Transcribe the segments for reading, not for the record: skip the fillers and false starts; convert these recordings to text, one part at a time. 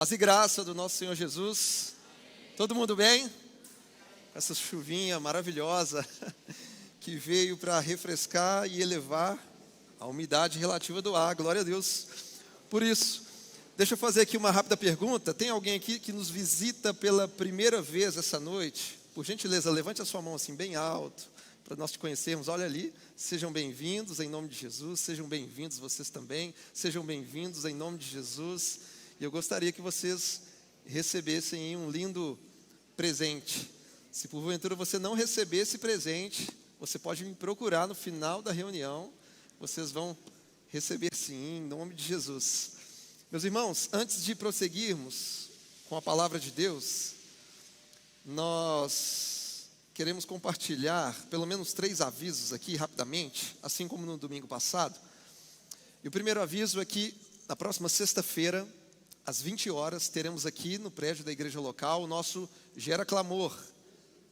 Paz e graça do nosso Senhor Jesus. Todo mundo bem? Essa chuvinha maravilhosa que veio para refrescar e elevar a umidade relativa do ar. Glória a Deus por isso. Deixa eu fazer aqui uma rápida pergunta. Tem alguém aqui que nos visita pela primeira vez essa noite? Por gentileza, levante a sua mão assim bem alto, para nós te conhecermos. Olha ali, sejam bem-vindos em nome de Jesus. Sejam bem-vindos vocês também. Sejam bem-vindos em nome de Jesus. E eu gostaria que vocês recebessem um lindo presente. Se porventura você não receber esse presente, você pode me procurar no final da reunião. Vocês vão receber sim, em nome de Jesus. Meus irmãos, antes de prosseguirmos com a palavra de Deus, nós queremos compartilhar pelo menos 3 avisos aqui rapidamente, assim como no domingo passado. E o primeiro aviso é que na próxima sexta-feira, às 20 horas, teremos aqui no prédio da igreja local o nosso Gera Clamor,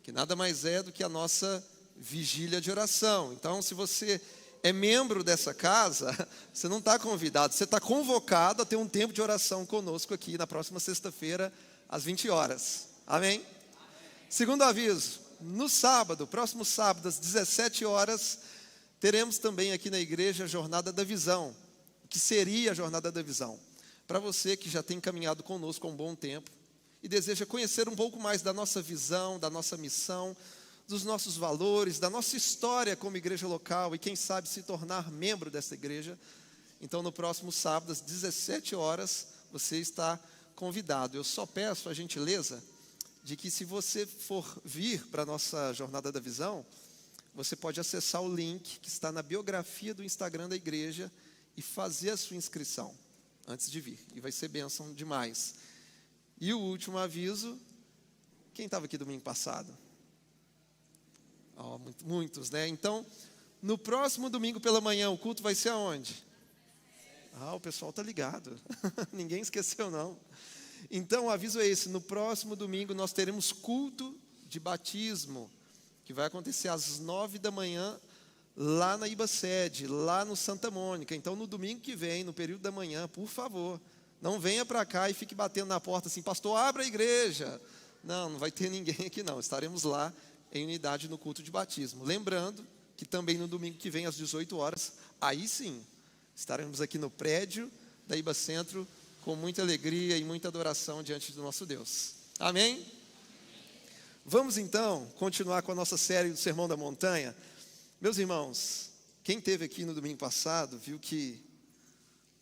que nada mais é do que a nossa vigília de oração. Então, se você é membro dessa casa, você não está convidado, você está convocado a ter um tempo de oração conosco aqui na próxima sexta-feira, às 20 horas. Amém? Segundo aviso, no sábado, próximo sábado, às 17 horas, teremos também aqui na igreja a Jornada da Visão. O que seria a Jornada da Visão? Para você que já tem caminhado conosco há um bom tempo e deseja conhecer um pouco mais da nossa visão, da nossa missão, dos nossos valores, da nossa história como igreja local e quem sabe se tornar membro dessa igreja, então no próximo sábado às 17 horas você está convidado. Eu só peço a gentileza de que se você for vir para a nossa Jornada da Visão, você pode acessar o link que está na biografia do Instagram da igreja e fazer a sua inscrição antes de vir, e vai ser bênção demais. E o último aviso, quem estava aqui domingo passado? Muitos, né? Então, no próximo domingo pela manhã, o culto vai ser aonde? O pessoal está ligado, ninguém esqueceu não. Então, o aviso é esse, no próximo domingo nós teremos culto de batismo, que vai acontecer às 9 da manhã, lá na Ibasede, lá no Santa Mônica. Então, no domingo que vem, no período da manhã, por favor, não venha para cá e fique batendo na porta assim, pastor, abra a igreja. Não vai ter ninguém aqui não, estaremos lá em unidade no culto de batismo. Lembrando que também no domingo que vem, às 18 horas, aí sim, estaremos aqui no prédio da Ibacentro, com muita alegria e muita adoração diante do nosso Deus. Amém? Vamos então continuar com a nossa série do Sermão da Montanha. Meus irmãos, quem esteve aqui no domingo passado viu que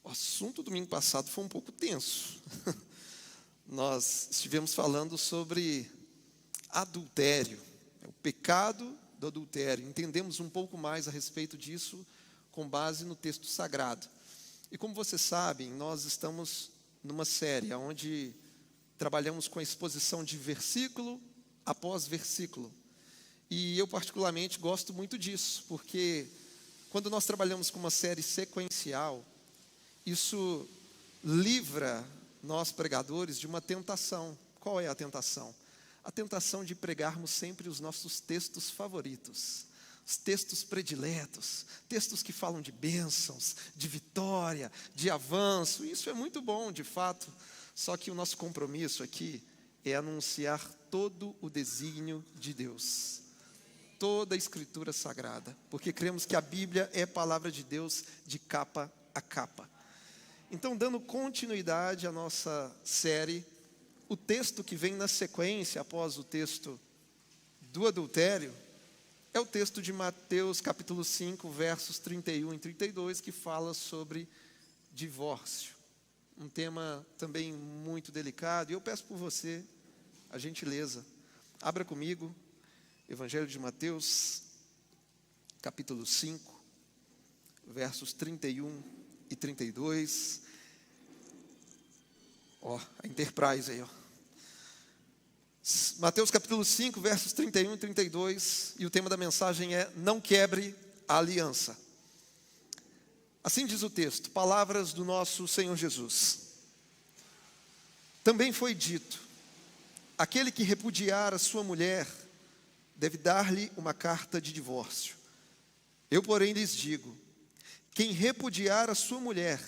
o assunto do domingo passado foi um pouco tenso. Nós estivemos falando sobre adultério, o pecado do adultério. Entendemos um pouco mais a respeito disso com base no texto sagrado. E como vocês sabem, nós estamos numa série onde trabalhamos com a exposição de versículo após versículo. E eu particularmente gosto muito disso, porque quando nós trabalhamos com uma série sequencial, isso livra nós pregadores de uma tentação. Qual é a tentação? A tentação de pregarmos sempre os nossos textos favoritos, os textos prediletos, textos que falam de bênçãos, de vitória, de avanço. Isso é muito bom, de fato, só que o nosso compromisso aqui é anunciar todo o desígnio de Deus. Toda a Escritura Sagrada, porque cremos que a Bíblia é a palavra de Deus de capa a capa. Então, dando continuidade à nossa série, o texto que vem na sequência, após o texto do adultério, é o texto de Mateus capítulo 5, versos 31 e 32, que fala sobre divórcio. Um tema também muito delicado, e eu peço por você a gentileza, abra comigo, Evangelho de Mateus, capítulo 5, versos 31 e 32. A Enterprise aí, Mateus capítulo 5, versos 31 e 32, e o tema da mensagem é: não quebre a aliança. Assim diz o texto, palavras do nosso Senhor Jesus. Também foi dito, aquele que repudiar a sua mulher deve dar-lhe uma carta de divórcio. Eu, porém, lhes digo, quem repudiar a sua mulher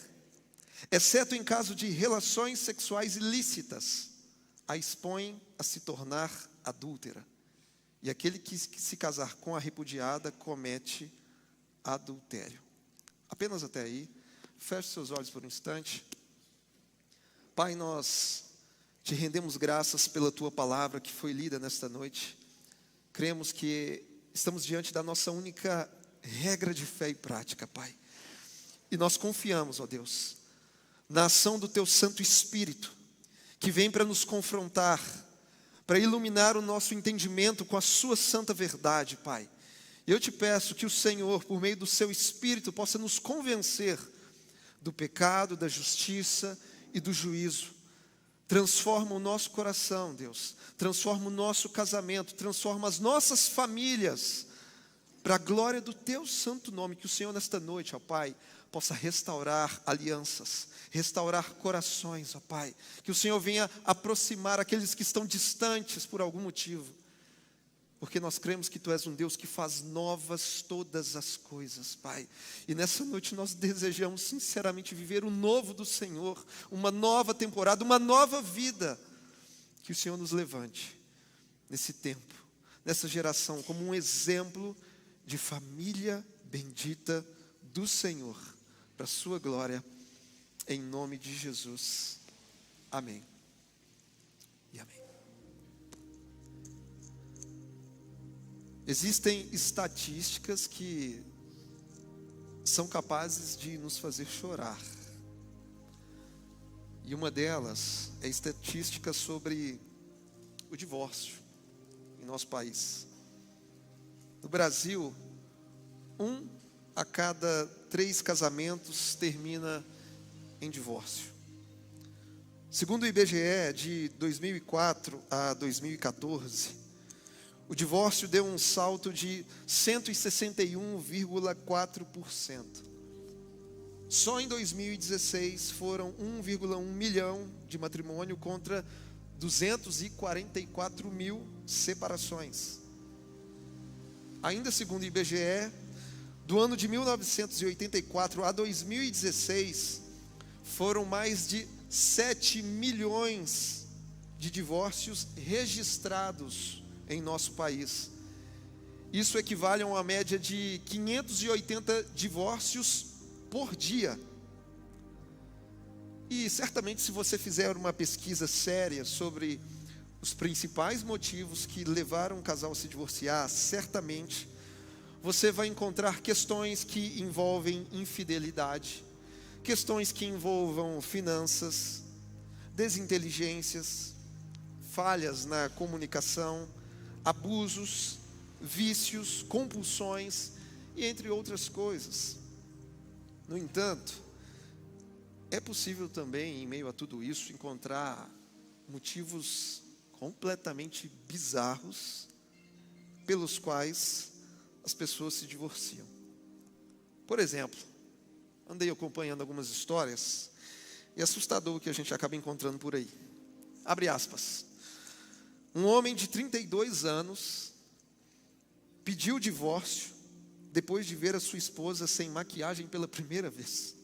exceto em caso de relações sexuais ilícitas, a expõe a se tornar adúltera. E aquele que se casar com a repudiada comete adultério. Apenas até aí. Feche seus olhos por um instante. Pai, nós te rendemos graças pela tua palavra que foi lida nesta noite. Cremos que estamos diante da nossa única regra de fé e prática, Pai. E nós confiamos, ó Deus, na ação do teu Santo Espírito, que vem para nos confrontar, para iluminar o nosso entendimento com a sua santa verdade, Pai. Eu te peço que o Senhor, por meio do seu Espírito, possa nos convencer do pecado, da justiça e do juízo. Transforma o nosso coração, Deus. Transforma o nosso casamento, transforma as nossas famílias, para a glória do teu santo nome. Que o Senhor nesta noite, ó Pai, possa restaurar alianças, restaurar corações, ó Pai. Que o Senhor venha aproximar aqueles que estão distantes por algum motivo. Porque nós cremos que Tu és um Deus que faz novas todas as coisas, Pai. E nessa noite nós desejamos sinceramente viver o novo do Senhor, uma nova temporada, uma nova vida. Que o Senhor nos levante nesse tempo, nessa geração, como um exemplo de família bendita do Senhor, para a sua glória, em nome de Jesus. Amém. E amém. Existem estatísticas que são capazes de nos fazer chorar. E uma delas é estatística sobre o divórcio em nosso país. No Brasil, 1 a cada 3 casamentos termina em divórcio. Segundo o IBGE, de 2004 a 2014, o divórcio deu um salto de 161,4%. Só em 2016 foram 1,1 milhão de matrimônio contra 244 mil separações. Ainda segundo o IBGE, do ano de 1984 a 2016, foram mais de 7 milhões de divórcios registrados em nosso país. Isso equivale a uma média de 580 divórcios por dia. E certamente, se você fizer uma pesquisa séria sobre os principais motivos que levaram um casal a se divorciar, certamente você vai encontrar questões que envolvem infidelidade, questões que envolvam finanças, desinteligências, falhas na comunicação, abusos, vícios, compulsões e entre outras coisas. No entanto, é possível também, em meio a tudo isso, encontrar motivos completamente bizarros pelos quais as pessoas se divorciam. Por exemplo, andei acompanhando algumas histórias e é assustador o que a gente acaba encontrando por aí. Abre aspas. Um homem de 32 anos pediu o divórcio depois de ver a sua esposa sem maquiagem pela primeira vez.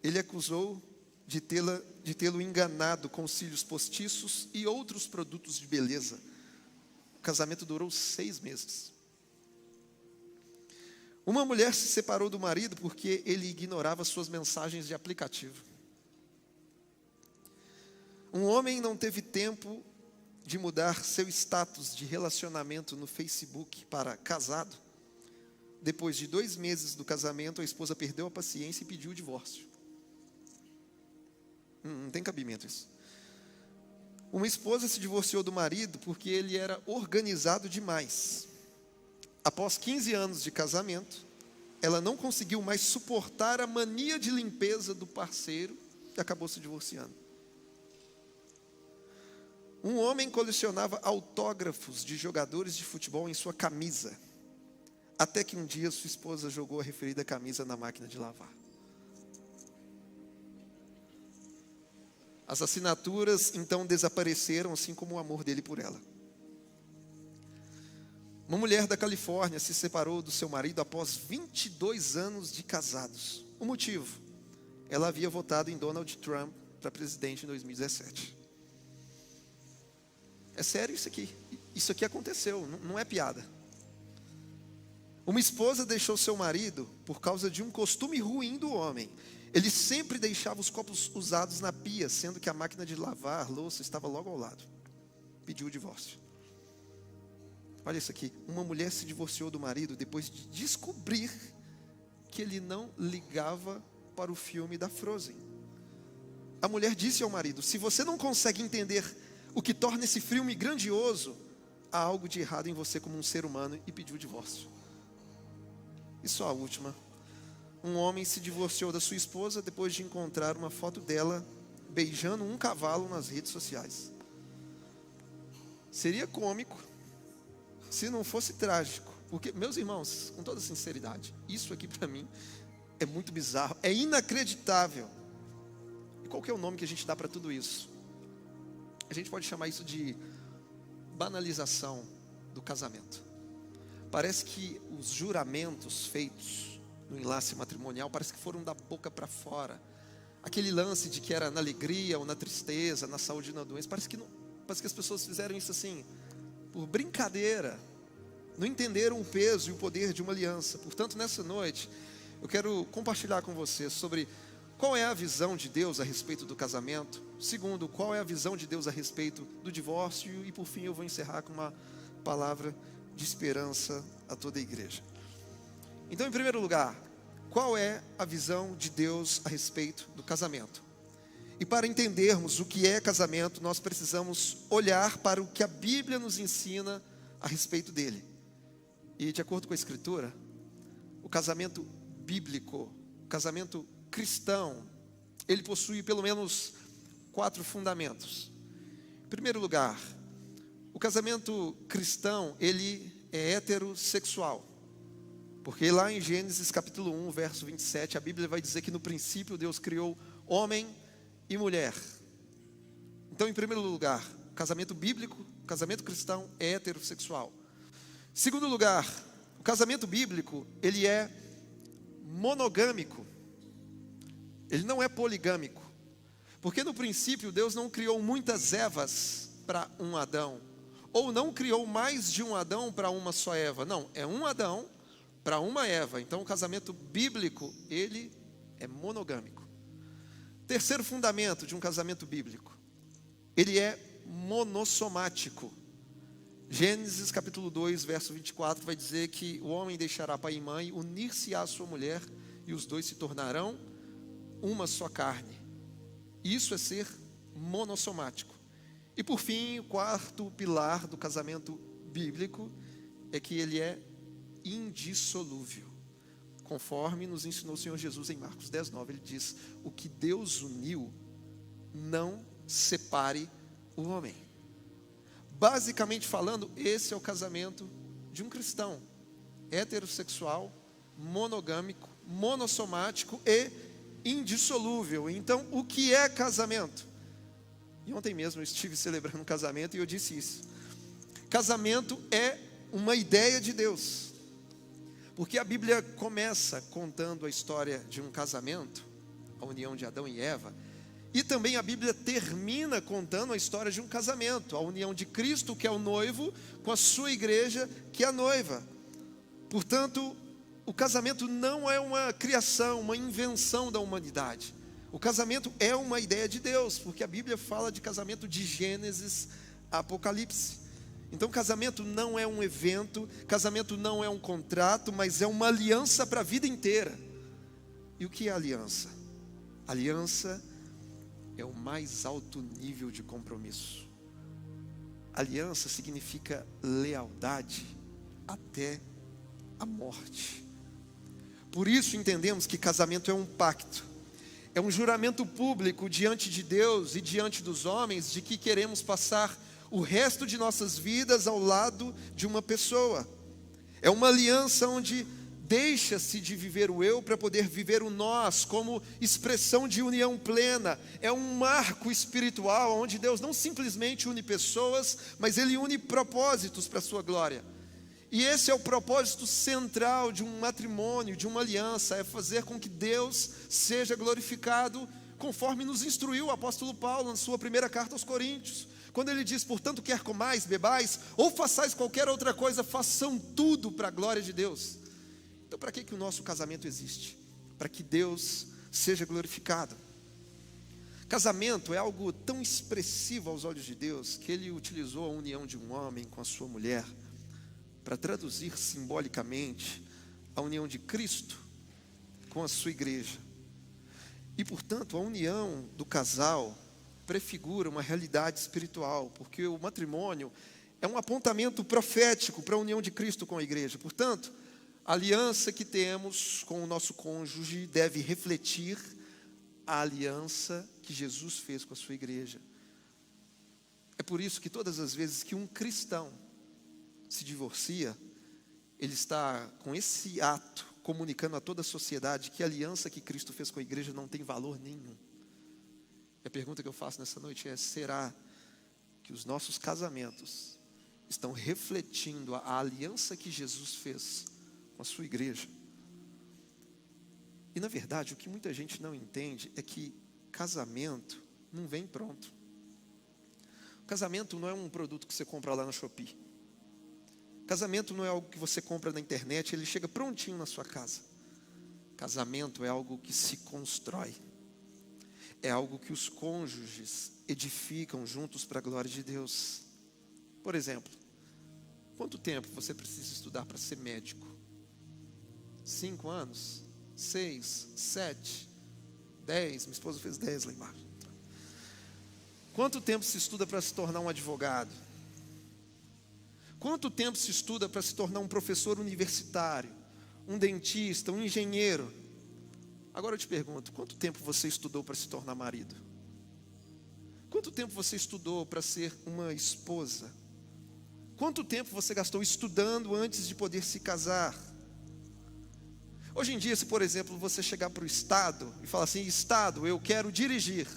Ele acusou de tê-lo enganado com cílios postiços e outros produtos de beleza. O casamento durou 6 meses. Uma mulher se separou do marido porque ele ignorava suas mensagens de aplicativo. Um homem não teve tempo de mudar seu status de relacionamento no Facebook para casado. Depois de 2 meses do casamento, a esposa perdeu a paciência e pediu o divórcio. Não tem cabimento isso. Uma esposa se divorciou do marido porque ele era organizado demais. Após 15 anos de casamento, ela não conseguiu mais suportar a mania de limpeza do parceiro e acabou se divorciando. Um homem colecionava autógrafos de jogadores de futebol em sua camisa, até que um dia sua esposa jogou a referida camisa na máquina de lavar. As assinaturas então desapareceram, assim como o amor dele por ela. Uma mulher da Califórnia se separou do seu marido após 22 anos de casados. O motivo? ela havia votado em Donald Trump para presidente em 2017. É sério isso aqui. Isso aqui aconteceu, não é piada. Uma esposa deixou seu marido por causa de um costume ruim do homem. Ele sempre deixava os copos usados na pia, sendo que a máquina de lavar louça estava logo ao lado. Pediu o divórcio. Olha isso aqui. Uma mulher se divorciou do marido depois de descobrir que ele não ligava para o filme da Frozen. A mulher disse ao marido: se você não consegue entender o que torna esse filme grandioso, há algo de errado em você como um ser humano, e pediu o divórcio. E só a última. Um homem se divorciou da sua esposa depois de encontrar uma foto dela beijando um cavalo nas redes sociais. Seria cômico se não fosse trágico. Porque, meus irmãos, com toda sinceridade, isso aqui para mim é muito bizarro, é inacreditável. E qual que é o nome que a gente dá para tudo isso? A gente pode chamar isso de banalização do casamento. Parece que os juramentos feitos no enlace matrimonial parece que foram da boca para fora. Aquele lance de que era na alegria ou na tristeza, na saúde ou na doença, parece que as pessoas fizeram isso assim, por brincadeira. Não entenderam o peso e o poder de uma aliança. Portanto, nessa noite, eu quero compartilhar com você sobre qual é a visão de Deus a respeito do casamento. Segundo, qual é a visão de Deus a respeito do divórcio. E por fim, eu vou encerrar com uma palavra de esperança a toda a igreja. Então, em primeiro lugar, qual é a visão de Deus a respeito do casamento? E para entendermos o que é casamento, nós precisamos olhar para o que a Bíblia nos ensina a respeito dele. E de acordo com a Escritura, o casamento bíblico, o casamento cristão, ele possui pelo menos 4 fundamentos. Em primeiro lugar, o casamento cristão, ele é heterossexual. Porque lá em Gênesis capítulo 1, verso 27, a Bíblia vai dizer que no princípio Deus criou homem e mulher. Então, em primeiro lugar, o casamento bíblico, o casamento cristão é heterossexual. Em segundo lugar, o casamento bíblico, ele é monogâmico. Ele não é poligâmico. Porque no princípio Deus não criou muitas Evas para um Adão. Ou não criou mais de um Adão para uma só Eva. Não, é um Adão para uma Eva. Então o casamento bíblico, ele é monogâmico. Terceiro fundamento de um casamento bíblico, ele é monossomático. Gênesis capítulo 2, verso 24 vai dizer que o homem deixará pai e mãe, unir-se-á à sua mulher, e os dois se tornarão uma só carne. Isso é ser monossomático. E por fim, o quarto pilar do casamento bíblico é que ele é indissolúvel. Conforme nos ensinou o Senhor Jesus em Marcos 10, 9, ele diz: o que Deus uniu, não separe o homem. Basicamente falando, esse é o casamento de um cristão, heterossexual, monogâmico, monossomático e indissolúvel. Então, o que é casamento? E ontem mesmo eu estive celebrando um casamento e eu disse isso. Casamento é uma ideia de Deus. Porque a Bíblia começa contando a história de um casamento, a união de Adão e Eva, e também a Bíblia termina contando a história de um casamento, a união de Cristo, que é o noivo, com a sua igreja, que é a noiva. Portanto, o casamento não é uma criação, uma invenção da humanidade. O casamento é uma ideia de Deus, porque a Bíblia fala de casamento de Gênesis a Apocalipse. Então, casamento não é um evento, casamento não é um contrato, mas é uma aliança para a vida inteira. E o que é aliança? Aliança é o mais alto nível de compromisso. Aliança significa lealdade até a morte. Por isso entendemos que casamento é um pacto. É um juramento público diante de Deus e diante dos homens de que queremos passar o resto de nossas vidas ao lado de uma pessoa. É uma aliança onde deixa-se de viver o eu para poder viver o nós, como expressão de união plena. É um marco espiritual onde Deus não simplesmente une pessoas, mas Ele une propósitos para a sua glória. E esse é o propósito central de um matrimônio, de uma aliança, é fazer com que Deus seja glorificado, conforme nos instruiu o apóstolo Paulo na sua primeira carta aos Coríntios, quando ele diz: portanto, quer comais, bebais, ou façais qualquer outra coisa, façam tudo para a glória de Deus. Então, para que o nosso casamento existe? Para que Deus seja glorificado. Casamento é algo tão expressivo aos olhos de Deus, que Ele utilizou a união de um homem com a sua mulher, para traduzir simbolicamente a união de Cristo com a sua igreja. E, portanto, a união do casal prefigura uma realidade espiritual, porque o matrimônio é um apontamento profético para a união de Cristo com a igreja. Portanto, a aliança que temos com o nosso cônjuge deve refletir a aliança que Jesus fez com a sua igreja. É por isso que todas as vezes que um cristão se divorcia, ele está com esse ato comunicando a toda a sociedade que a aliança que Cristo fez com a igreja não tem valor nenhum. E a pergunta que eu faço nessa noite é: será que os nossos casamentos estão refletindo a aliança que Jesus fez com a sua igreja? E na verdade, o que muita gente não entende é que casamento não vem pronto. O casamento não é um produto que você compra lá na Shopee. Casamento não é algo que você compra na internet, ele chega prontinho na sua casa. Casamento é algo que se constrói. É algo que os cônjuges edificam juntos para a glória de Deus. Por exemplo, quanto tempo você precisa estudar para ser médico? 5 anos? 6? 7? 10? Minha esposa fez 10 lá embaixo. Quanto tempo se estuda para se tornar um advogado? Quanto tempo se estuda para se tornar um professor universitário, um dentista, um engenheiro? Agora eu te pergunto, quanto tempo você estudou para se tornar marido? Quanto tempo você estudou para ser uma esposa? Quanto tempo você gastou estudando antes de poder se casar? Hoje em dia, se por exemplo você chegar para o Estado e falar assim: Estado, eu quero dirigir,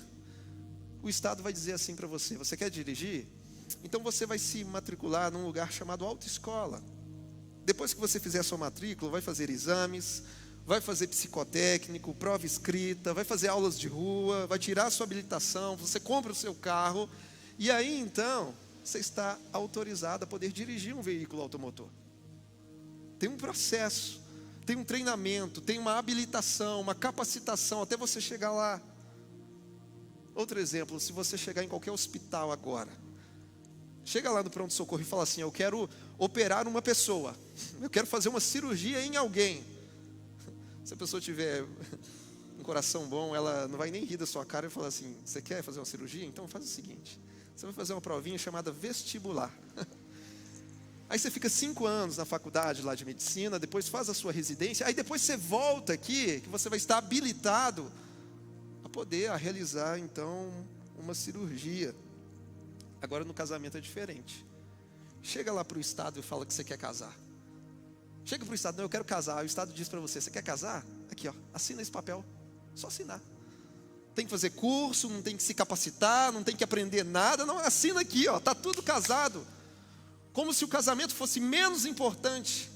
o Estado vai dizer assim para você: você quer dirigir? Então você vai se matricular num lugar chamado autoescola. Depois que você fizer a sua matrícula, vai fazer exames, vai fazer psicotécnico, prova escrita, vai fazer aulas de rua, vai tirar a sua habilitação, você compra o seu carro, e aí então você está autorizado a poder dirigir um veículo automotor. Tem um processo, tem um treinamento, tem uma habilitação, uma capacitação até você chegar lá. Outro exemplo: se você chegar em qualquer hospital agora, chega lá no pronto-socorro e fala assim: eu quero operar uma pessoa, eu quero fazer uma cirurgia em alguém. Se a pessoa tiver um coração bom, ela não vai nem rir da sua cara e falar assim: você quer fazer uma cirurgia? Então faz o seguinte, você vai fazer uma provinha chamada vestibular. Aí você fica 5 anos na faculdade lá de medicina, depois faz a sua residência, aí depois você volta aqui, que você vai estar habilitado a poder realizar então uma cirurgia. Agora no casamento é diferente. Chega lá para o Estado e fala que você quer casar. Chega para o Estado: não, eu quero casar. Aí o Estado diz para você: você quer casar? Aqui ó, assina esse papel. Só assinar. Tem que fazer curso, não tem que se capacitar, não tem que aprender nada. Não, assina aqui ó, está tudo casado. Como se o casamento fosse menos importante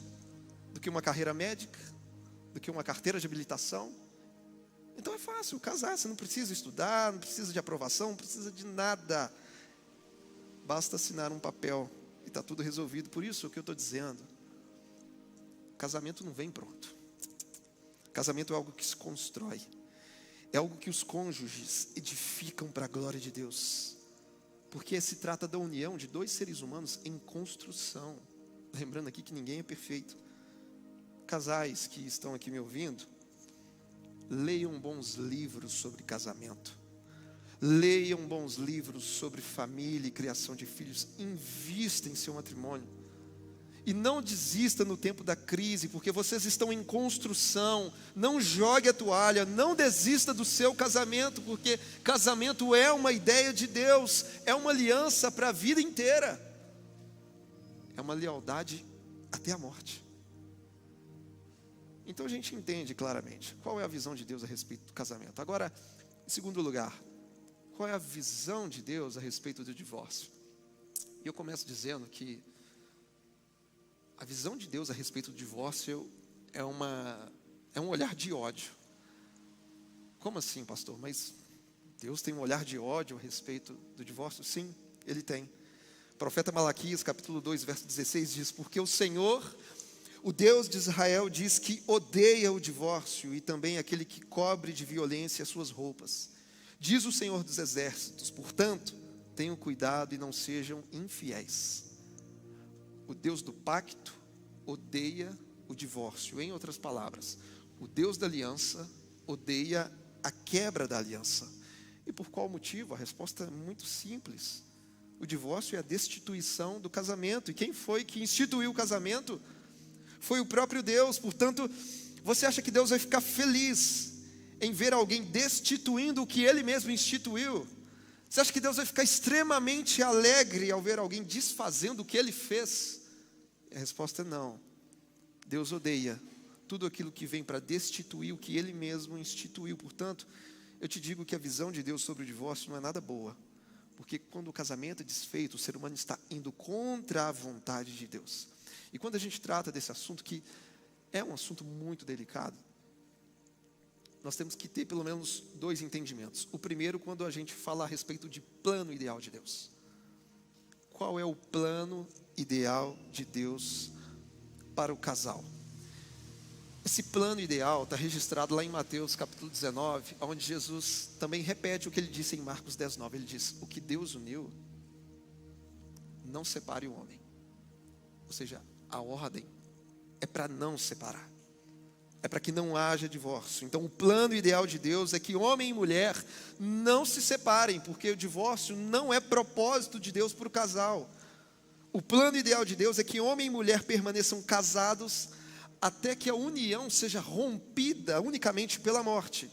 do que uma carreira médica, do que uma carteira de habilitação. Então é fácil casar, você não precisa estudar, não precisa de aprovação, não precisa de nada. Basta assinar um papel e está tudo resolvido. Por isso o que eu estou dizendo: casamento não vem pronto. Casamento é algo que se constrói. É algo que os cônjuges edificam para a glória de Deus. Porque se trata da união de 2 seres humanos em construção. Lembrando aqui que ninguém é perfeito. Casais que estão aqui me ouvindo, leiam bons livros sobre casamento. Leiam bons livros sobre família e criação de filhos. Invista em seu matrimônio. E não desista no tempo da crise, porque vocês estão em construção. Não jogue a toalha, não desista do seu casamento, porque casamento é uma ideia de Deus, é uma aliança para a vida inteira. É uma lealdade até a morte. Então a gente entende claramente qual é a visão de Deus a respeito do casamento. Agora, em segundo lugar, qual é a visão de Deus a respeito do divórcio? E eu começo dizendo que A visão de Deus a respeito do divórcio é um olhar de ódio. Como assim, pastor? Mas Deus tem um olhar de ódio a respeito do divórcio? Sim, Ele tem. O profeta Malaquias, capítulo 2, verso 16, diz: porque o Senhor, o Deus de Israel, diz que odeia o divórcio e também aquele que cobre de violência as suas roupas. Diz o Senhor dos exércitos: portanto, tenham cuidado e não sejam infiéis. O Deus do pacto odeia o divórcio. Em outras palavras, o Deus da aliança odeia a quebra da aliança. E por qual motivo? A resposta é muito simples. O divórcio é a destituição do casamento. E quem foi que instituiu o casamento? Foi o próprio Deus. Portanto, você acha que Deus vai ficar feliz em ver alguém destituindo o que Ele mesmo instituiu? Você acha que Deus vai ficar extremamente alegre ao ver alguém desfazendo o que Ele fez? A resposta é não. Deus odeia tudo aquilo que vem para destituir o que Ele mesmo instituiu. Portanto, eu te digo que a visão de Deus sobre o divórcio não é nada boa. Porque quando o casamento é desfeito, o ser humano está indo contra a vontade de Deus. E quando a gente trata desse assunto, que é um assunto muito delicado, nós temos que ter pelo menos dois entendimentos. O primeiro, quando a gente fala a respeito de plano ideal de Deus. Qual é o plano ideal de Deus para o casal? Esse plano ideal está registrado lá em Mateus capítulo 19, onde Jesus também repete o que Ele disse em Marcos 10:9. Ele diz: o que Deus uniu, não separe o homem. Ou seja, a ordem é para não separar. É para que não haja divórcio. Então o plano ideal de Deus é que homem e mulher não se separem, porque o divórcio não é propósito de Deus para o casal. O plano ideal de Deus é que homem e mulher permaneçam casados até que a união seja rompida unicamente pela morte.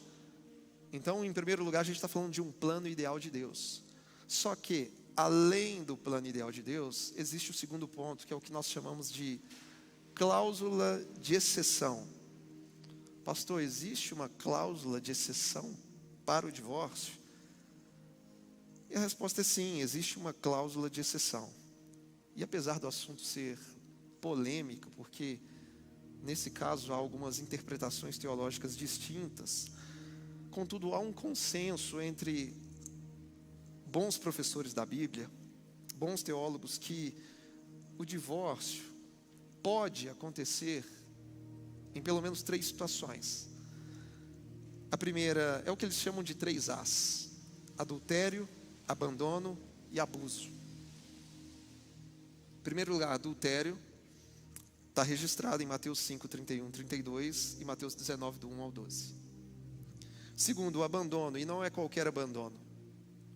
Então, em primeiro lugar, a gente está falando de um plano ideal de Deus. Só que, além do plano ideal de Deus, existe o segundo ponto, que é o que nós chamamos de cláusula de exceção. Pastor, existe uma cláusula de exceção para o divórcio? E a resposta é sim, existe uma cláusula de exceção. E apesar do assunto ser polêmico, porque nesse caso há algumas interpretações teológicas distintas, contudo há um consenso entre bons professores da Bíblia, bons teólogos, que o divórcio pode acontecer em pelo menos 3 situações. A primeira é o que eles chamam de 3 As: adultério, abandono e abuso. Em primeiro lugar, adultério está registrado em Mateus 5, 31, 32 e Mateus 19, do 1 ao 12. Segundo, o abandono, e não é qualquer abandono.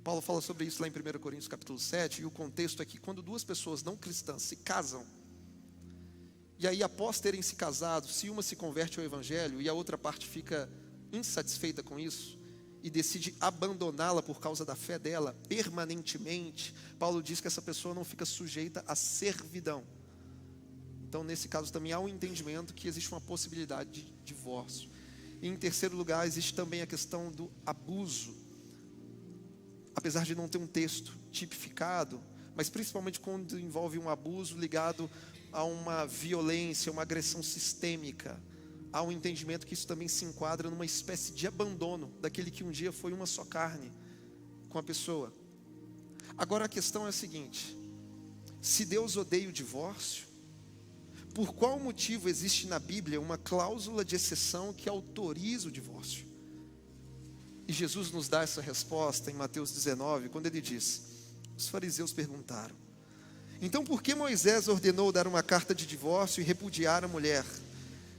Paulo fala sobre isso lá em 1 Coríntios capítulo 7, e o contexto é que quando 2 pessoas não cristãs se casam, e aí após terem se casado, se uma se converte ao evangelho e a outra parte fica insatisfeita com isso, e decide abandoná-la por causa da fé dela permanentemente, Paulo diz que essa pessoa não fica sujeita à servidão. Então, nesse caso, também há um entendimento que existe uma possibilidade de divórcio. E, em terceiro lugar, existe também a questão do abuso. Apesar de não ter um texto tipificado, mas principalmente quando envolve um abuso ligado a uma violência, uma agressão sistêmica, há um entendimento que isso também se enquadra numa espécie de abandono daquele que um dia foi uma só carne com a pessoa. Agora a questão é a seguinte: se Deus odeia o divórcio, por qual motivo existe na Bíblia uma cláusula de exceção que autoriza o divórcio? E Jesus nos dá essa resposta em Mateus 19, quando ele diz: os fariseus perguntaram: então por que Moisés ordenou dar uma carta de divórcio e repudiar a mulher?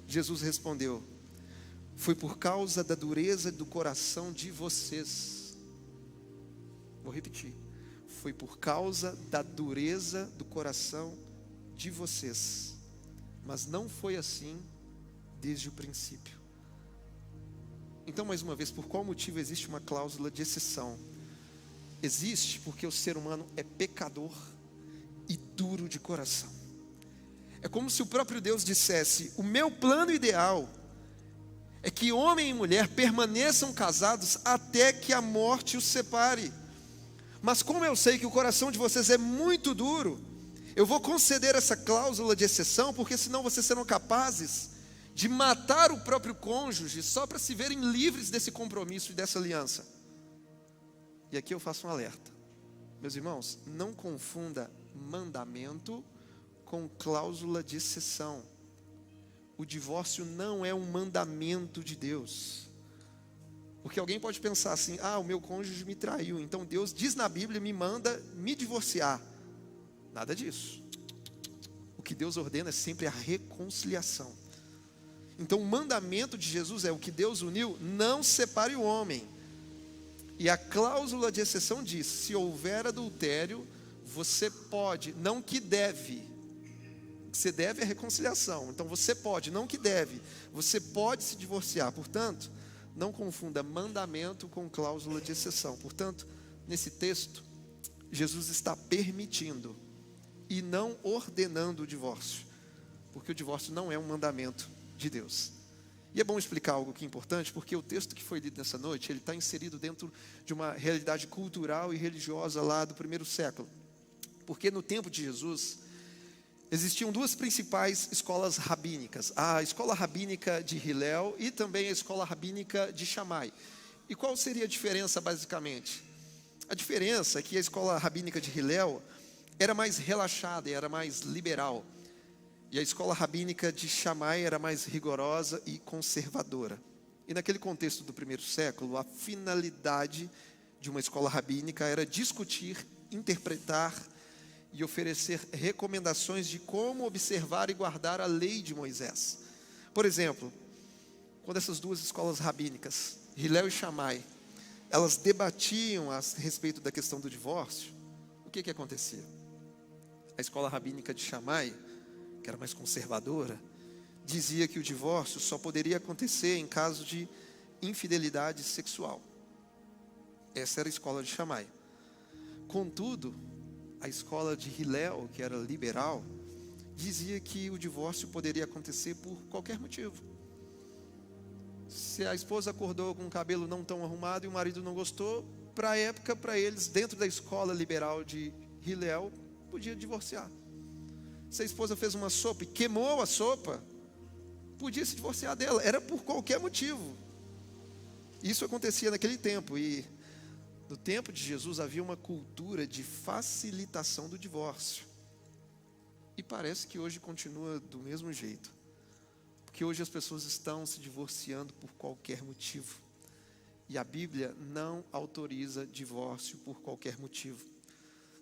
Jesus respondeu: foi por causa da dureza do coração de vocês. Vou repetir: foi por causa da dureza do coração de vocês. Mas não foi assim desde o princípio. Então, mais uma vez, por qual motivo existe uma cláusula de exceção? Existe porque o ser humano é pecador e duro de coração. É como se o próprio Deus dissesse: o meu plano ideal é que homem e mulher permaneçam casados até que a morte os separe. Mas como eu sei que o coração de vocês é muito duro, Eu vou conceder essa cláusula de exceção, porque senão vocês serão capazes de matar o próprio cônjuge só para se verem livres desse compromisso e dessa aliança. E aqui eu faço um alerta. Meus irmãos, não confunda mandamento com cláusula de exceção. O divórcio não é um mandamento de Deus. Porque alguém pode pensar assim: o meu cônjuge me traiu, então Deus diz na Bíblia, me manda me divorciar. Nada disso. O que Deus ordena é sempre a reconciliação. Então o mandamento de Jesus é: o que Deus uniu, não separe o homem. E a cláusula de exceção diz: se houver adultério, você pode, não que deve. Você deve a reconciliação. Então você pode, não que deve. Você pode se divorciar. Portanto, não confunda mandamento com cláusula de exceção. Portanto, nesse texto, Jesus está permitindo e não ordenando o divórcio, porque o divórcio não é um mandamento de Deus. E é bom explicar algo que é importante, porque o texto que foi lido nessa noite, ele está inserido dentro de uma realidade cultural e religiosa lá do primeiro século. Porque no tempo de Jesus, existiam duas principais escolas rabínicas: a escola rabínica de Hillel e também a escola rabínica de Shammai. E qual seria a diferença basicamente? A diferença é que a escola rabínica de Hillel era mais relaxada e era mais liberal. E a escola rabínica de Shammai era mais rigorosa e conservadora. E naquele contexto do primeiro século, a finalidade de uma escola rabínica era discutir, interpretar e oferecer recomendações de como observar e guardar a lei de Moisés. Por exemplo, quando essas duas escolas rabínicas, Hillel e Shammai, elas debatiam a respeito da questão do divórcio, o que acontecia? A escola rabínica de Shammai, que era mais conservadora, dizia que o divórcio só poderia acontecer em caso de infidelidade sexual. Essa era a escola de Shammai. Contudo, a escola de Hillel, que era liberal, dizia que o divórcio poderia acontecer por qualquer motivo. Se a esposa acordou com o cabelo não tão arrumado e o marido não gostou, para a época, para eles, dentro da escola liberal de Hillel, podia divorciar. Se a esposa fez uma sopa e queimou a sopa, podia se divorciar dela. Era por qualquer motivo. Isso acontecia naquele tempo. E no tempo de Jesus havia uma cultura de facilitação do divórcio. E parece que hoje continua do mesmo jeito. Porque hoje as pessoas estão se divorciando por qualquer motivo. E a Bíblia não autoriza divórcio por qualquer motivo.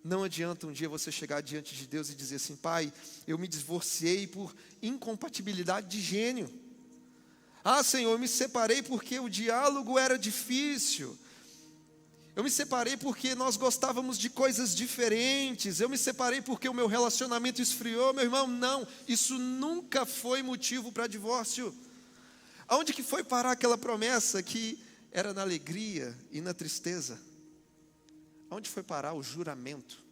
Não adianta um dia você chegar diante de Deus e dizer assim: Pai, eu me divorciei por incompatibilidade de gênio. Senhor, eu me separei porque o diálogo era difícil. Eu me separei porque nós gostávamos de coisas diferentes. Eu me separei porque o meu relacionamento esfriou. Meu irmão, não. Isso nunca foi motivo para divórcio. Aonde que foi parar aquela promessa que era na alegria e na tristeza? Aonde foi parar o juramento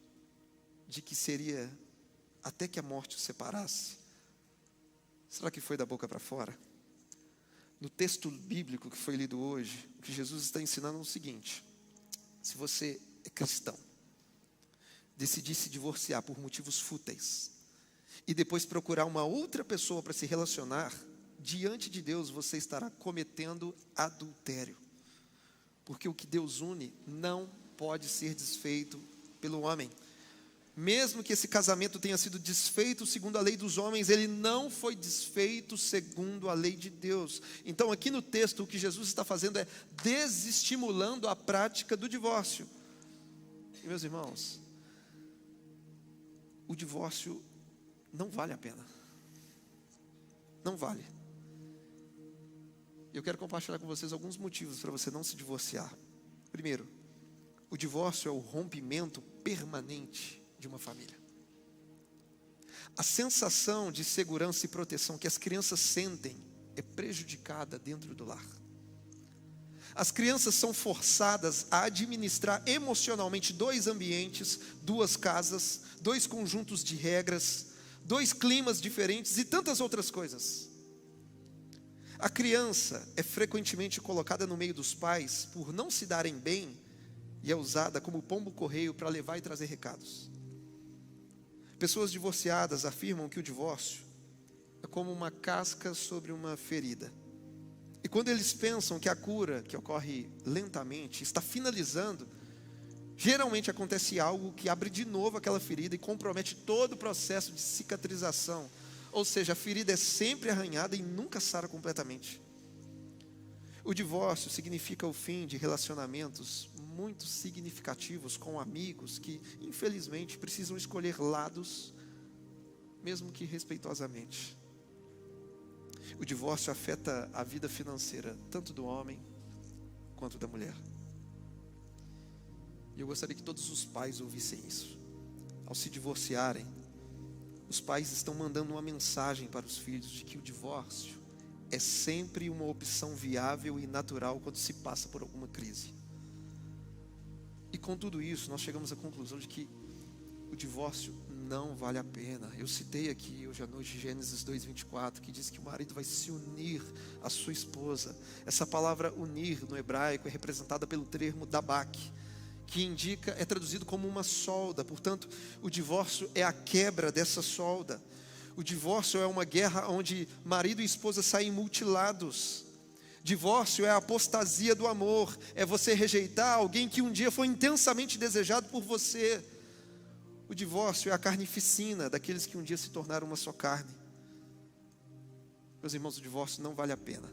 de que seria até que a morte os separasse? Será que foi da boca para fora? No texto bíblico que foi lido hoje, o que Jesus está ensinando é o seguinte: se você é cristão, decidir se divorciar por motivos fúteis e depois procurar uma outra pessoa para se relacionar, diante de Deus você estará cometendo adultério. Porque o que Deus une não pode ser desfeito pelo homem. Mesmo que esse casamento tenha sido desfeito segundo a lei dos homens, ele não foi desfeito segundo a lei de Deus. Então aqui no texto o que Jesus está fazendo é desestimulando a prática do divórcio. E meus irmãos, o divórcio não vale a pena. Não vale. Eu quero compartilhar com vocês alguns motivos para você não se divorciar. Primeiro, o divórcio é o rompimento permanente de uma família. A sensação de segurança e proteção que as crianças sentem é prejudicada dentro do lar. As crianças são forçadas a administrar emocionalmente dois ambientes, duas casas, dois conjuntos de regras, dois climas diferentes e tantas outras coisas. A criança é frequentemente colocada no meio dos pais por não se darem bem e é usada como pombo-correio para levar e trazer recados. Pessoas divorciadas afirmam que o divórcio é como uma casca sobre uma ferida. E quando eles pensam que a cura, que ocorre lentamente, está finalizando, geralmente acontece algo que abre de novo aquela ferida e compromete todo o processo de cicatrização. Ou seja, a ferida é sempre arranhada e nunca sara completamente. O divórcio significa o fim de relacionamentos muito significativos com amigos que, infelizmente, precisam escolher lados, mesmo que respeitosamente. O divórcio afeta a vida financeira, tanto do homem quanto da mulher. E eu gostaria que todos os pais ouvissem isso. Ao se divorciarem, os pais estão mandando uma mensagem para os filhos de que o divórcio é sempre uma opção viável e natural quando se passa por alguma crise. E com tudo isso, nós chegamos à conclusão de que o divórcio não vale a pena. Eu citei aqui hoje à noite Gênesis 2:24, que diz que o marido vai se unir à sua esposa. Essa palavra unir no hebraico é representada pelo termo dabak, que indica, é traduzido como uma solda. Portanto, o divórcio é a quebra dessa solda. O divórcio é uma guerra onde marido e esposa saem mutilados. Divórcio é a apostasia do amor, é você rejeitar alguém que um dia foi intensamente desejado por você. O divórcio é a carnificina daqueles que um dia se tornaram uma só carne. Meus irmãos, o divórcio não vale a pena,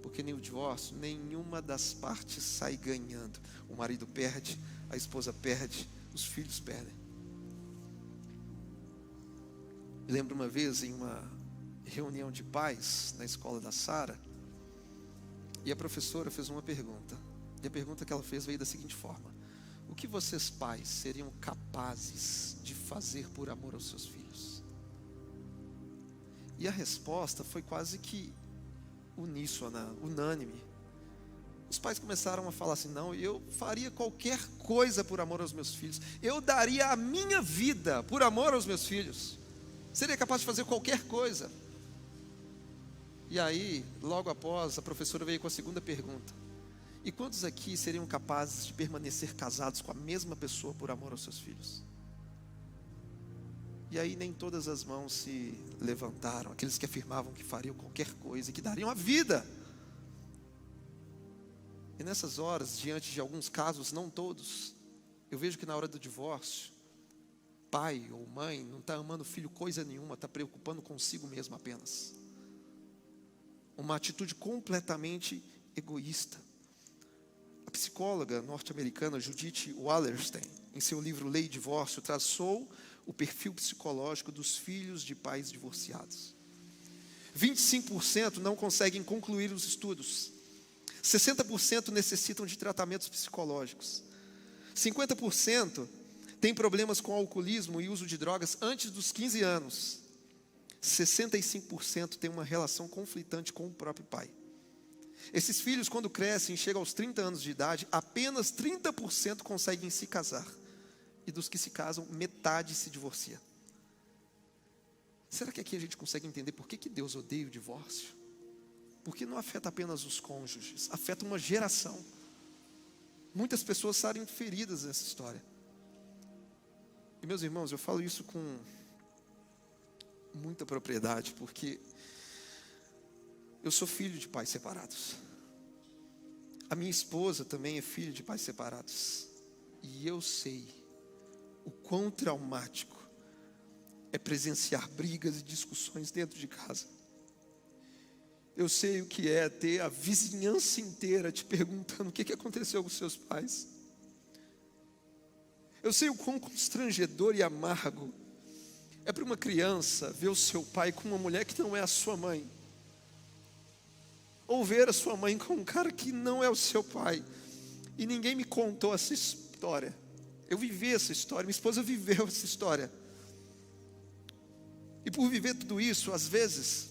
porque nem o divórcio, nenhuma das partes sai ganhando. O marido perde, a esposa perde, os filhos perdem. Me lembro uma vez em uma reunião de pais na escola da Sara, e a professora fez uma pergunta. E a pergunta que ela fez veio da seguinte forma: o que vocês pais seriam capazes de fazer por amor aos seus filhos? E a resposta foi quase que uníssona, unânime. Os pais começaram a falar assim: não, eu faria qualquer coisa por amor aos meus filhos. Eu daria a minha vida por amor aos meus filhos. Seria capaz de fazer qualquer coisa. E aí, logo após, a professora veio com a segunda pergunta: e quantos aqui seriam capazes de permanecer casados com a mesma pessoa por amor aos seus filhos? E aí nem todas as mãos se levantaram, aqueles que afirmavam que fariam qualquer coisa e que dariam a vida. E nessas horas, diante de alguns casos, não todos, eu vejo que na hora do divórcio, pai ou mãe não está amando o filho coisa nenhuma, está preocupando consigo mesmo apenas. Uma atitude completamente egoísta. A psicóloga norte-americana Judith Wallerstein, em seu livro Lei e Divórcio, traçou o perfil psicológico dos filhos de pais divorciados. 25% não conseguem concluir os estudos. 60% necessitam de tratamentos psicológicos. 50% têm problemas com alcoolismo e uso de drogas antes dos 15 anos. 65% têm uma relação conflitante com o próprio pai. Esses filhos, quando crescem e chegam aos 30 anos de idade, apenas 30% conseguem se casar. E dos que se casam, metade se divorcia. Será que aqui a gente consegue entender por que Deus odeia o divórcio? Porque não afeta apenas os cônjuges, afeta uma geração. Muitas pessoas saem feridas nessa história. E meus irmãos, eu falo isso com muita propriedade, porque eu sou filho de pais separados. A minha esposa também é filha de pais separados. E eu sei o quão traumático é presenciar brigas e discussões dentro de casa. Eu sei o que é ter a vizinhança inteira te perguntando o que aconteceu com seus pais. Eu sei o quão constrangedor e amargo é para uma criança ver o seu pai com uma mulher que não é a sua mãe, ou ver a sua mãe com um cara que não é o seu pai. E ninguém me contou essa história. Eu vivi essa história, minha esposa viveu essa história. E por viver tudo isso, às vezes,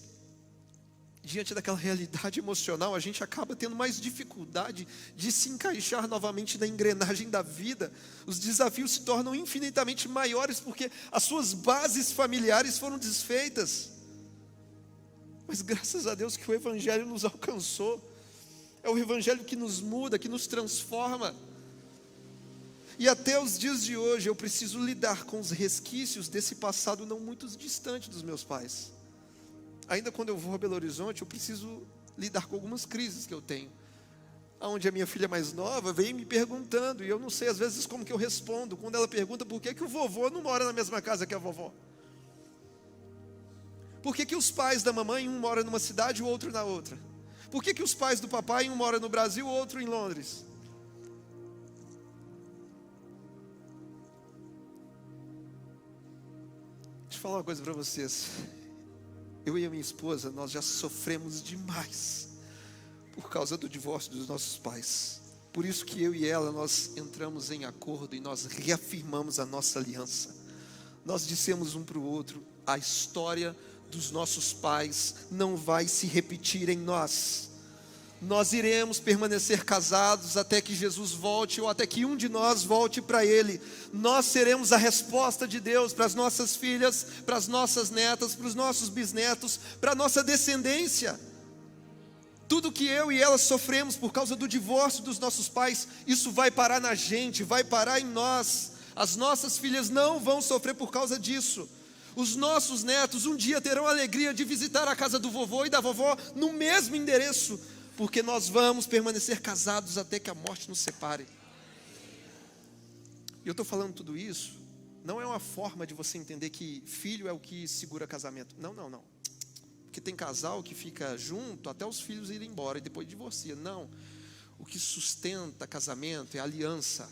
diante daquela realidade emocional, a gente acaba tendo mais dificuldade de se encaixar novamente na engrenagem da vida. Os desafios se tornam infinitamente maiores porque as suas bases familiares foram desfeitas. Mas graças a Deus que o Evangelho nos alcançou. É o Evangelho que nos muda, que nos transforma. E até os dias de hoje eu preciso lidar com os resquícios desse passado não muito distante dos meus pais. Ainda quando eu vou a Belo Horizonte, eu preciso lidar com algumas crises que eu tenho. Onde a minha filha mais nova vem me perguntando, e eu não sei às vezes como que eu respondo, quando ela pergunta por que o vovô não mora na mesma casa que a vovó. Por que os pais da mamãe, um mora numa cidade e o outro na outra? Por que os pais do papai, um mora no Brasil e o outro em Londres? Deixa eu falar uma coisa para vocês. Eu e a minha esposa, nós já sofremos demais por causa do divórcio dos nossos pais. Por isso que eu e ela, nós entramos em acordo e nós reafirmamos a nossa aliança. Nós dissemos um para o outro, a história dos nossos pais não vai se repetir em nós. Nós iremos permanecer casados até que Jesus volte, ou até que um de nós volte para Ele. Nós seremos a resposta de Deus para as nossas filhas, para as nossas netas, para os nossos bisnetos, para a nossa descendência. Tudo que eu e ela sofremos por causa do divórcio dos nossos pais, isso vai parar na gente, vai parar em nós. As nossas filhas não vão sofrer por causa disso. Os nossos netos um dia terão a alegria de visitar a casa do vovô e da vovó no mesmo endereço, porque nós vamos permanecer casados até que a morte nos separe. E eu estou falando tudo isso, não é uma forma de você entender que filho é o que segura casamento. Não. Porque tem casal que fica junto até os filhos irem embora e depois divorcia. Não. O que sustenta casamento é a aliança.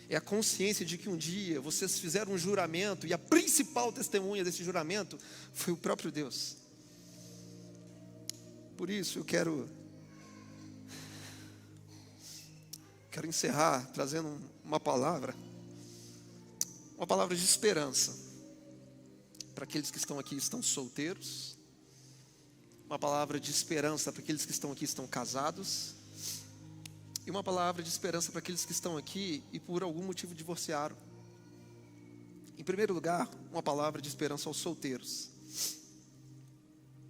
É a consciência de que um dia vocês fizeram um juramento e a principal testemunha desse juramento foi o próprio Deus. Por isso eu quero encerrar trazendo uma palavra de esperança para aqueles que estão aqui e estão solteiros, uma palavra de esperança para aqueles que estão aqui e estão casados, e uma palavra de esperança para aqueles que estão aqui e por algum motivo divorciaram. Em primeiro lugar, uma palavra de esperança aos solteiros.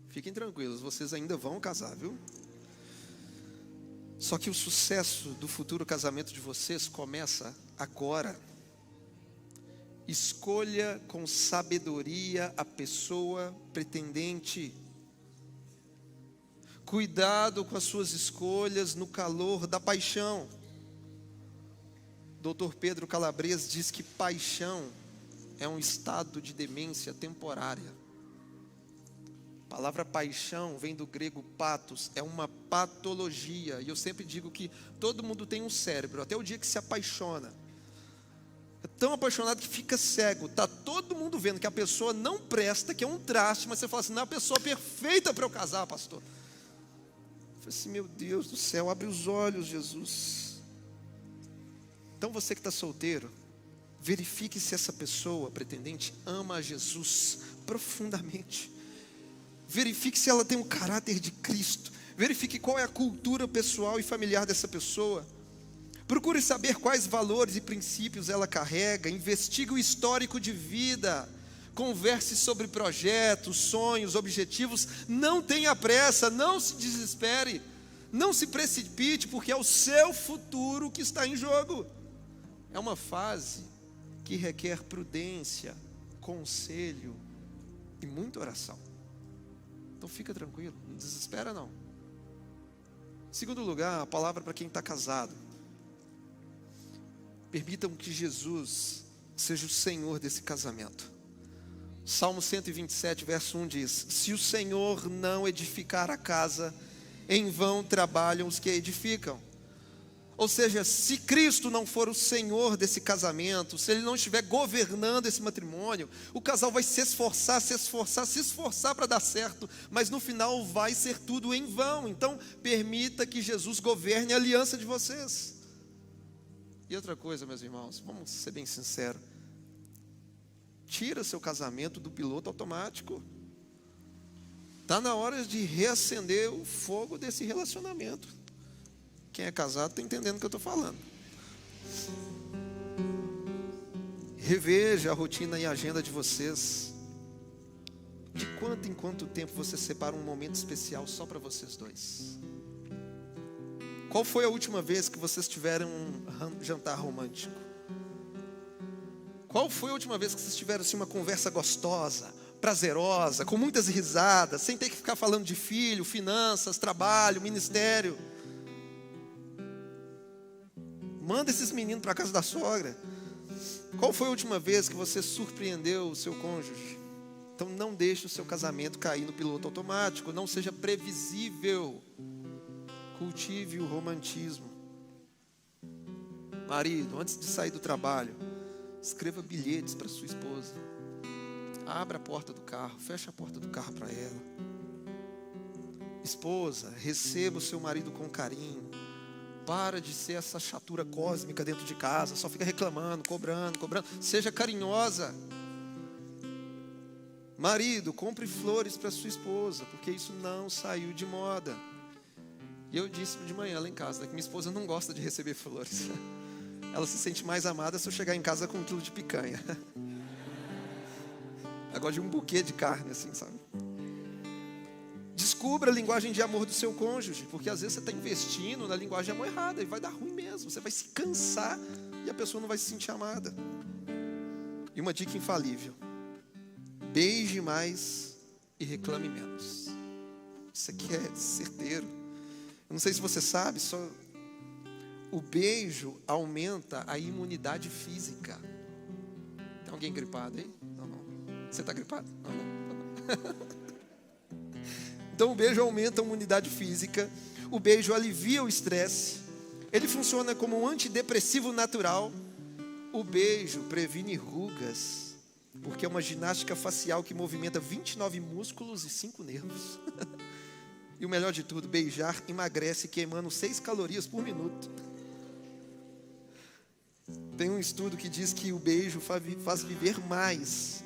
Fiquem tranquilos, vocês ainda vão casar, viu? Só que o sucesso do futuro casamento de vocês começa agora. Escolha com sabedoria a pessoa pretendente. Cuidado com as suas escolhas no calor da paixão. Dr. Pedro Calabres diz que paixão é um estado de demência temporária. A palavra paixão vem do grego patos, é uma patologia. E eu sempre digo que todo mundo tem um cérebro, até o dia que se apaixona. É tão apaixonado que fica cego. Está todo mundo vendo que a pessoa não presta, que é um traste, mas você fala assim, não é a pessoa perfeita para eu casar, pastor. Eu falei assim, meu Deus do céu, abre os olhos, Jesus. Então você que está solteiro, verifique se essa pessoa pretendente ama a Jesus profundamente. Verifique se ela tem o caráter de Cristo. Verifique qual é a cultura pessoal e familiar dessa pessoa. Procure saber quais valores e princípios ela carrega. Investigue o histórico de vida. Converse sobre projetos, sonhos, objetivos. Não tenha pressa, não se desespere. Não se precipite, porque é o seu futuro que está em jogo. É uma fase que requer prudência, conselho e muita oração. Então fica tranquilo, não desespera não. Em segundo lugar, a palavra para quem está casado. Permitam que Jesus seja o Senhor desse casamento. Salmo 127, verso 1 diz: se o Senhor não edificar a casa, em vão trabalham os que a edificam. Ou seja, se Cristo não for o Senhor desse casamento, se Ele não estiver governando esse matrimônio, o casal vai se esforçar para dar certo, mas no final vai ser tudo em vão. Então, permita que Jesus governe a aliança de vocês. E outra coisa, meus irmãos, vamos ser bem sinceros. Tira seu casamento do piloto automático. Está na hora de reacender o fogo desse relacionamento. Quem é casado está entendendo o que eu estou falando. Reveja a rotina e a agenda de vocês. De quanto em quanto tempo você separa um momento especial só para vocês dois? Qual foi a última vez que vocês tiveram um jantar romântico? Qual foi a última vez que vocês tiveram assim, uma conversa gostosa, prazerosa, com muitas risadas, sem ter que ficar falando de filho, finanças, trabalho, ministério? Manda esses meninos para a casa da sogra. Qual foi a última vez que você surpreendeu o seu cônjuge? Então não deixe o seu casamento cair no piloto automático, não seja previsível. Cultive o romantismo. Marido, antes de sair do trabalho, escreva bilhetes para sua esposa. Abra a porta do carro, feche a porta do carro para ela. Esposa, receba o seu marido com carinho. Para de ser essa chatura cósmica dentro de casa, só fica reclamando, cobrando. Seja carinhosa. Marido, compre flores para sua esposa, porque isso não saiu de moda. E eu disse de manhã lá em casa, que minha esposa não gosta de receber flores. Ela se sente mais amada se eu chegar em casa com 1 quilo de picanha. Ela gosta de um buquê de carne, assim, sabe? Descubra a linguagem de amor do seu cônjuge, porque às vezes você está investindo na linguagem de amor errada e vai dar ruim mesmo. Você vai se cansar e a pessoa não vai se sentir amada. E uma dica infalível: beije mais e reclame menos. Isso aqui é certeiro. Eu não sei se você sabe, o beijo aumenta a imunidade física. Tem alguém gripado aí? Não. Você está gripado? Não. Então o beijo aumenta a imunidade física. O beijo alivia o estresse. Ele funciona como um antidepressivo natural. O beijo previne rugas, porque é uma ginástica facial que movimenta 29 músculos e 5 nervos. E o melhor de tudo, beijar emagrece queimando 6 calorias por minuto. Tem um estudo que diz que o beijo faz viver mais.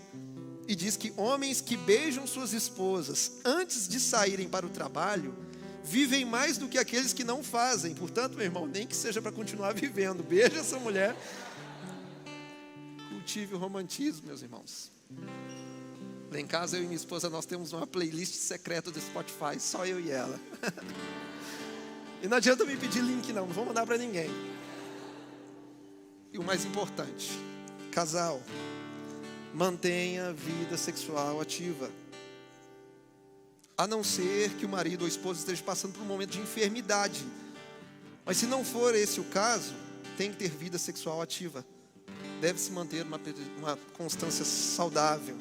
E diz que homens que beijam suas esposas antes de saírem para o trabalho vivem mais do que aqueles que não fazem. Portanto, meu irmão, nem que seja para continuar vivendo, beija essa mulher. Cultive o romantismo, meus irmãos. Lá em casa, eu e minha esposa, nós temos uma playlist secreta do Spotify, só eu e ela. E não adianta me pedir link não vou mandar para ninguém. E o mais importante, casal, mantenha a vida sexual ativa. A não ser que o marido ou a esposa esteja passando por um momento de enfermidade. Mas se não for esse o caso, tem que ter vida sexual ativa. Deve-se manter uma constância saudável.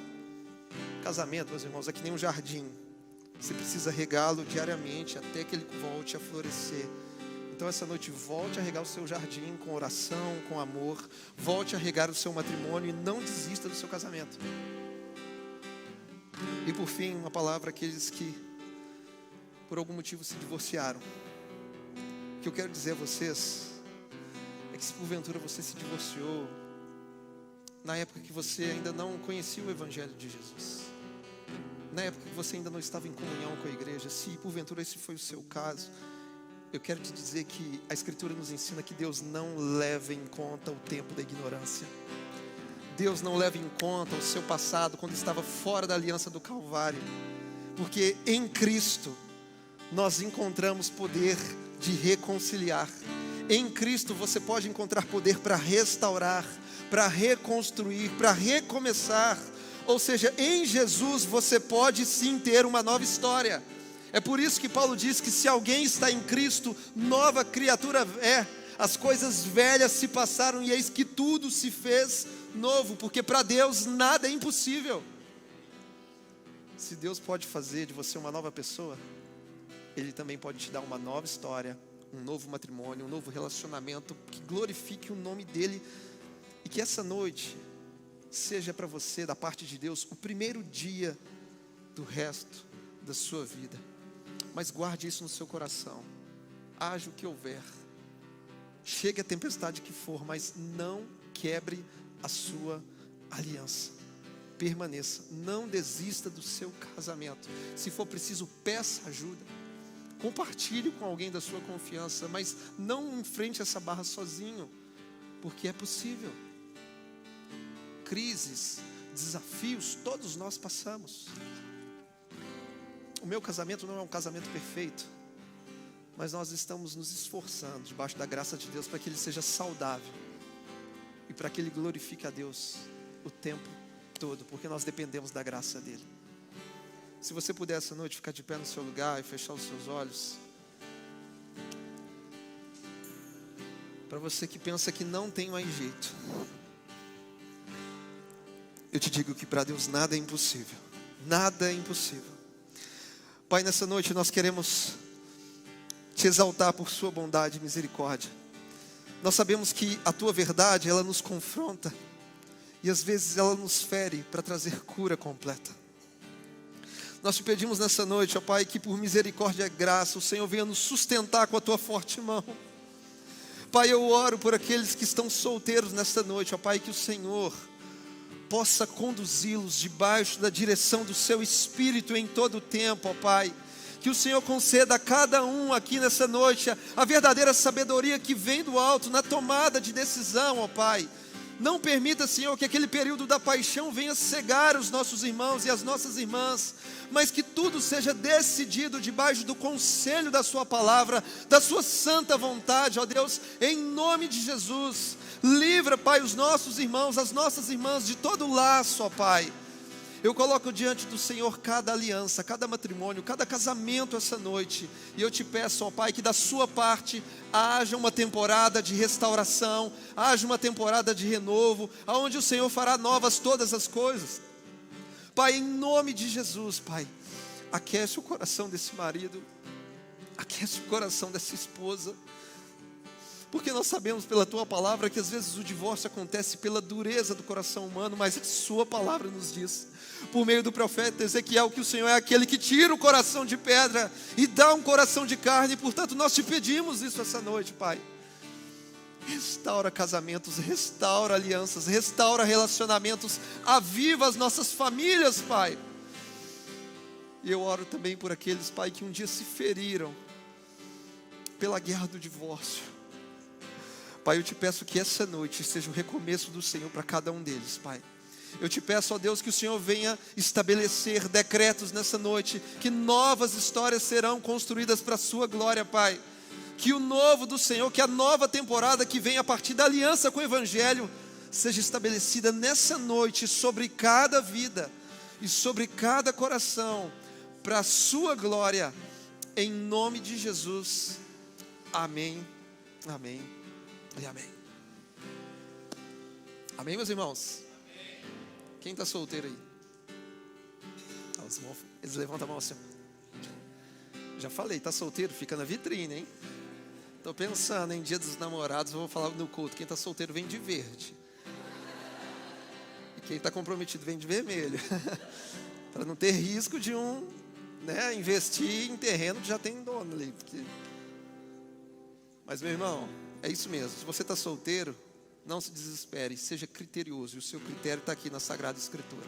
Casamento, meus irmãos, é que nem um jardim. Você precisa regá-lo diariamente até que ele volte a florescer. Então essa noite volte a regar o seu jardim com oração, com amor. Volte a regar o seu matrimônio e não desista do seu casamento. E por fim, uma palavra àqueles que por algum motivo se divorciaram. O que eu quero dizer a vocês é que se porventura você se divorciou na época que você ainda não conhecia o Evangelho de Jesus, na época que você ainda não estava em comunhão com a igreja, se porventura esse foi o seu caso, eu quero te dizer que a Escritura nos ensina que Deus não leva em conta o tempo da ignorância. Deus não leva em conta o seu passado quando estava fora da aliança do Calvário, porque em Cristo nós encontramos poder de reconciliar. Em Cristo você pode encontrar poder para restaurar, para reconstruir, para recomeçar. Ou seja, em Jesus você pode sim ter uma nova história. É por isso que Paulo diz que se alguém está em Cristo, nova criatura é. As coisas velhas se passaram e eis que tudo se fez novo, porque para Deus nada é impossível. Se Deus pode fazer de você uma nova pessoa, Ele também pode te dar uma nova história, um novo matrimônio, um novo relacionamento que glorifique o nome dEle. E que essa noite seja para você, da parte de Deus, o primeiro dia do resto da sua vida. Mas guarde isso no seu coração. Haja o que houver, chegue a tempestade que for, mas não quebre a sua aliança. Permaneça, não desista do seu casamento. Se for preciso, peça ajuda. Compartilhe com alguém da sua confiança, mas não enfrente essa barra sozinho, porque é possível. Crises, desafios, todos nós passamos. O meu casamento não é um casamento perfeito, mas nós estamos nos esforçando debaixo da graça de Deus para que ele seja saudável e para que ele glorifique a Deus o tempo todo, porque nós dependemos da graça dele. Se você puder essa noite ficar de pé no seu lugar e fechar os seus olhos. Para você que pensa que não tem mais jeito, eu te digo que para Deus nada é impossível. Nada é impossível. Pai, nessa noite nós queremos te exaltar por sua bondade e misericórdia. Nós sabemos que a tua verdade, ela nos confronta e às vezes ela nos fere para trazer cura completa. Nós te pedimos nessa noite, ó Pai, que por misericórdia e graça o Senhor venha nos sustentar com a tua forte mão. Pai, eu oro por aqueles que estão solteiros nesta noite, ó Pai, que o Senhor possa conduzi-los debaixo da direção do seu Espírito em todo o tempo, ó Pai. Que o Senhor conceda a cada um aqui nessa noite a verdadeira sabedoria que vem do alto na tomada de decisão, ó Pai. Não permita, Senhor, que aquele período da paixão venha cegar os nossos irmãos e as nossas irmãs, mas que tudo seja decidido debaixo do conselho da sua palavra, da sua santa vontade, ó Deus, em nome de Jesus. Livra, Pai, os nossos irmãos, as nossas irmãs de todo laço, ó Pai. Eu coloco diante do Senhor cada aliança, cada matrimônio, cada casamento essa noite. E eu te peço, ó Pai, que da sua parte haja uma temporada de restauração, haja uma temporada de renovo, aonde o Senhor fará novas todas as coisas. Pai, em nome de Jesus, Pai, aquece o coração desse marido, aquece o coração dessa esposa. Porque nós sabemos pela tua palavra que às vezes o divórcio acontece pela dureza do coração humano, mas a sua palavra nos diz, por meio do profeta Ezequiel, que o Senhor é aquele que tira o coração de pedra e dá um coração de carne. Portanto, nós te pedimos isso essa noite, Pai. Restaura casamentos, restaura alianças, restaura relacionamentos, aviva as nossas famílias, Pai. E eu oro também por aqueles, Pai, que um dia se feriram pela guerra do divórcio. Pai, eu te peço que essa noite seja o recomeço do Senhor para cada um deles, Pai. Eu te peço, ó Deus, que o Senhor venha estabelecer decretos nessa noite, que novas histórias serão construídas para a sua glória, Pai. Que o novo do Senhor, que a nova temporada que vem a partir da aliança com o Evangelho, seja estabelecida nessa noite sobre cada vida e sobre cada coração, para a sua glória, em nome de Jesus. Amém, amém e amém. Amém, meus irmãos? Amém. Quem está solteiro aí? Eles levantam a mão assim. Já falei, está solteiro? Fica na vitrine, hein? Estou pensando em dia dos namorados, eu vou falar no culto. Quem está solteiro vem de verde. E quem está comprometido vem de vermelho. Para não ter risco de investir em terreno que já tem dono ali. Mas, meu irmão, é isso mesmo. Se você está solteiro, não se desespere, seja criterioso. E o seu critério está aqui na Sagrada Escritura.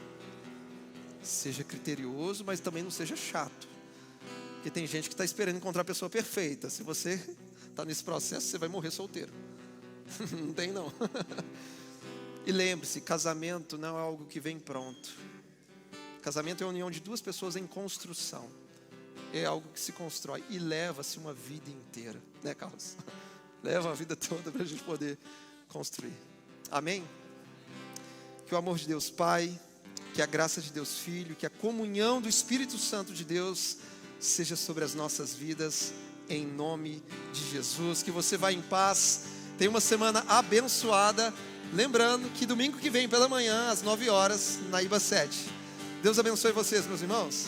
Seja criterioso, mas também não seja chato. Porque tem gente que está esperando encontrar a pessoa perfeita. Se você está nesse processo, você vai morrer solteiro. Não tem não. E lembre-se, casamento não é algo que vem pronto. Casamento é a união de duas pessoas em construção. É algo que se constrói e leva-se uma vida inteira. Né, Carlos? Leva a vida toda para a gente poder construir. Amém? Que o amor de Deus Pai, que a graça de Deus Filho, que a comunhão do Espírito Santo de Deus seja sobre as nossas vidas, em nome de Jesus. Que você vá em paz, tenha uma semana abençoada. Lembrando que domingo que vem pela manhã, às 9 horas, na IBA 7. Deus abençoe vocês, meus irmãos.